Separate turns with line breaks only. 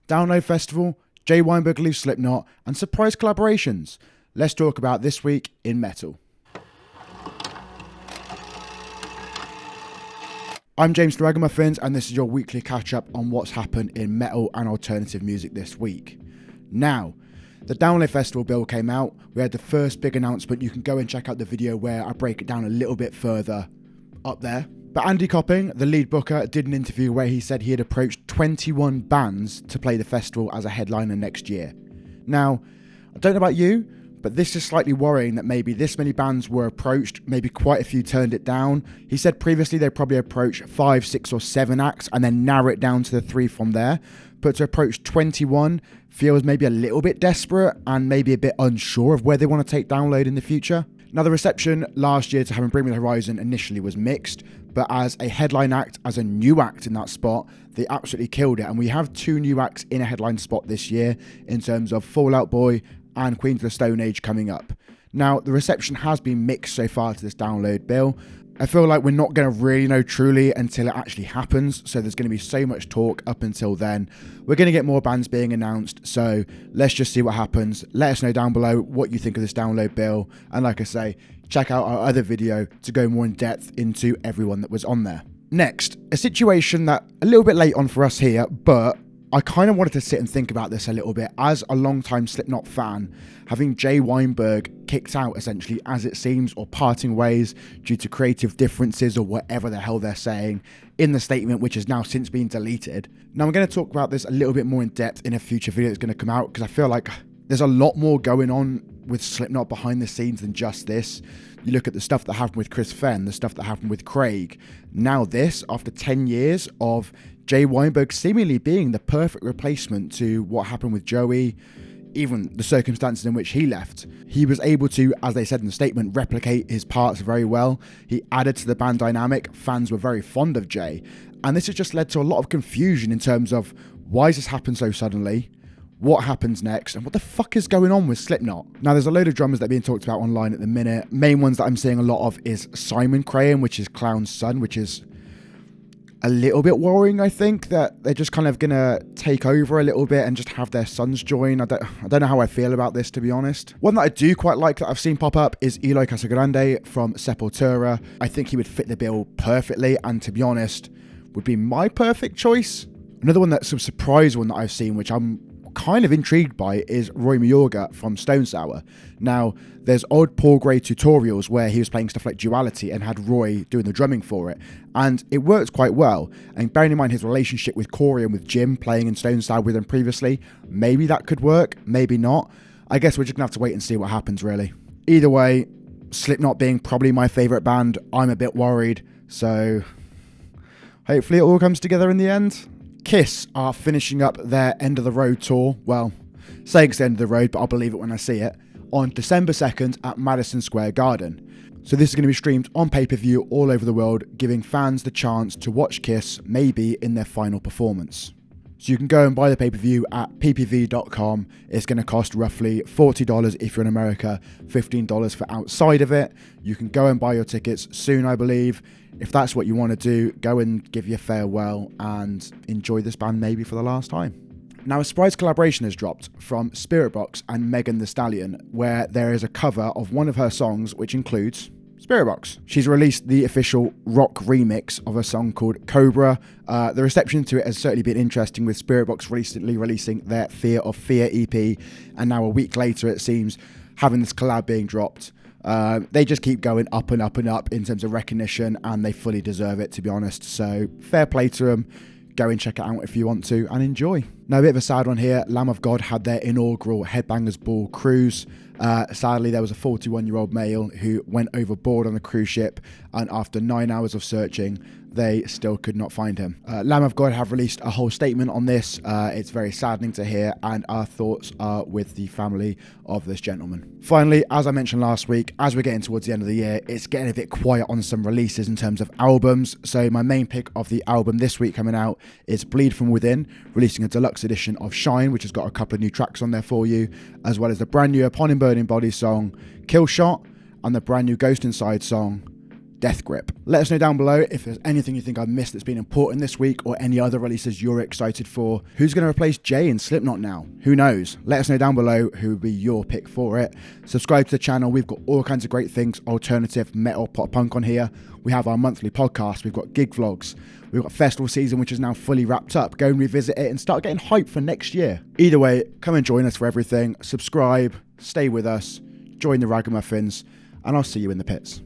Download Festival, Jay Weinberg leaves Slipknot, and surprise collaborations. Let's talk about this week in metal. I'm James Ragamuffins, and this is your weekly catch-up on what's happened in metal and alternative music this week. Now, the Download Festival bill came out. We had the first big announcement. You can go and check out the video where I break it down a little bit further up there. But Andy Copping, the lead booker, did an interview where he said he had approached 21 bands to play the festival as a headliner next year. Now, I don't know about you, but this is slightly worrying that maybe this many bands were approached, maybe quite a few turned it down. He said previously they probably approached 5, 6 or 7 acts and then narrow it down to the 3 from there. But to approach 21 feels maybe a little bit desperate and maybe a bit unsure of where they want to take Download in the future. Now, the reception last year to having Bring Me the Horizon initially was mixed, but as a headline act, as a new act in that spot, they absolutely killed it. And we have 2 new acts in a headline spot this year in terms of Fall Out Boy and Queens of the Stone Age coming up. Now, the reception has been mixed so far to this Download bill. I feel like we're not going to really know truly until it actually happens, so there's going to be so much talk up until then. We're going to get more bands being announced, so let's just see what happens. Let us know down below what you think of this Download bill, and like I say, check out our other video to go more in depth into everyone that was on there. Next, a situation that a little bit late on for us here, but I kind of wanted to sit and think about this a little bit as a long-time Slipknot fan, having Jay Weinberg kicked out essentially as it seems, or parting ways due to creative differences or whatever the hell they're saying in the statement, which has now since been deleted. Now I'm going to talk about this a little bit more in depth in a future video that's going to come out, because I feel like there's a lot more going on with Slipknot behind the scenes than just this. You look at the stuff that happened with Chris Fenn, the stuff that happened with Craig. Now this, after 10 years of Jay Weinberg seemingly being the perfect replacement to what happened with Joey, even the circumstances in which he left. He was able to, as they said in the statement, replicate his parts very well. He added to the band dynamic. Fans were very fond of Jay. And this has just led to a lot of confusion in terms of why has this happened so suddenly? What happens next? And what the fuck is going on with Slipknot? Now, there's a load of drummers that are being talked about online at the minute. Main ones that I'm seeing a lot of is Simon Crahan, which is Clown's son, which is a little bit worrying. I think that they're just kind of gonna take over a little bit and just have their sons join. I don't know how I feel about this, to be honest. One that I do quite like that I've seen pop up is Eloy Casagrande from Sepultura. I think he would fit the bill perfectly, and to be honest, would be my perfect choice. Another one that's a surprise one that I've seen, which I'm kind of intrigued by, is Roy Mayorga from Stone Sour. Now, there's odd Paul Gray tutorials where he was playing stuff like Duality and had Roy doing the drumming for it, and it worked quite well. And bearing in mind his relationship with Corey and with Jim playing in Stone Sour with him previously, maybe that could work, maybe not. I guess we're just gonna have to wait and see what happens, really. Either way, Slipknot being probably my favourite band, I'm a bit worried, so hopefully it all comes together in the end. Kiss are finishing up their End of the Road tour, well, saying it's the end of the road, but I'll believe it when I see it, on December 2nd at Madison Square Garden. So this is going to be streamed on pay-per-view all over the world, giving fans the chance to watch Kiss maybe in their final performance. So you can go and buy the pay-per-view at ppv.com. It's going to cost roughly $40 if you're in America, $15 for outside of it. You can go and buy your tickets soon, I believe. If that's what you want to do, go and give your farewell and enjoy this band maybe for the last time. Now, a surprise collaboration has dropped from SPIRITBOX and Megan Thee Stallion, where there is a cover of one of her songs, which includes SPIRITBOX. She's released the official rock remix of a song called Cobra. The reception to it has certainly been interesting, with SPIRITBOX recently releasing their Fear of Fear EP, and now a week later, it seems, having this collab being dropped. They just keep going up and up and up in terms of recognition, and they fully deserve it, to be honest. So fair play to them. Go and check it out if you want to and enjoy. Now, a bit of a sad one here. Lamb of God had their inaugural Headbangers Ball cruise. Sadly, there was a 41-year-old male who went overboard on the cruise ship, and after 9 hours of searching, they still could not find him. Lamb of God have released a whole statement on this. It's very saddening to hear, and our thoughts are with the family of this gentleman. Finally, as I mentioned last week, as we're getting towards the end of the year, it's getting a bit quiet on some releases in terms of albums. So my main pick of the album this week coming out is Bleed From Within, releasing a deluxe edition of Shine, which has got a couple of new tracks on there for you, as well as the brand new Upon Him Burning Body song, Kill Shot, and the brand new Ghost Inside song, Death Grip. Let us know down below if there's anything you think I missed that's been important this week, or any other releases you're excited for. Who's going to replace Jay in Slipknot now? Who knows? Let us know down below who would be your pick for it. Subscribe to the channel. We've got all kinds of great things, alternative, metal, pop punk on here. We have our monthly podcast. We've got gig vlogs. We've got festival season, which is now fully wrapped up. Go and revisit it and start getting hyped for next year. Either way, come and join us for everything. Subscribe, stay with us, join the Ragamuffins, and I'll see you in the pits.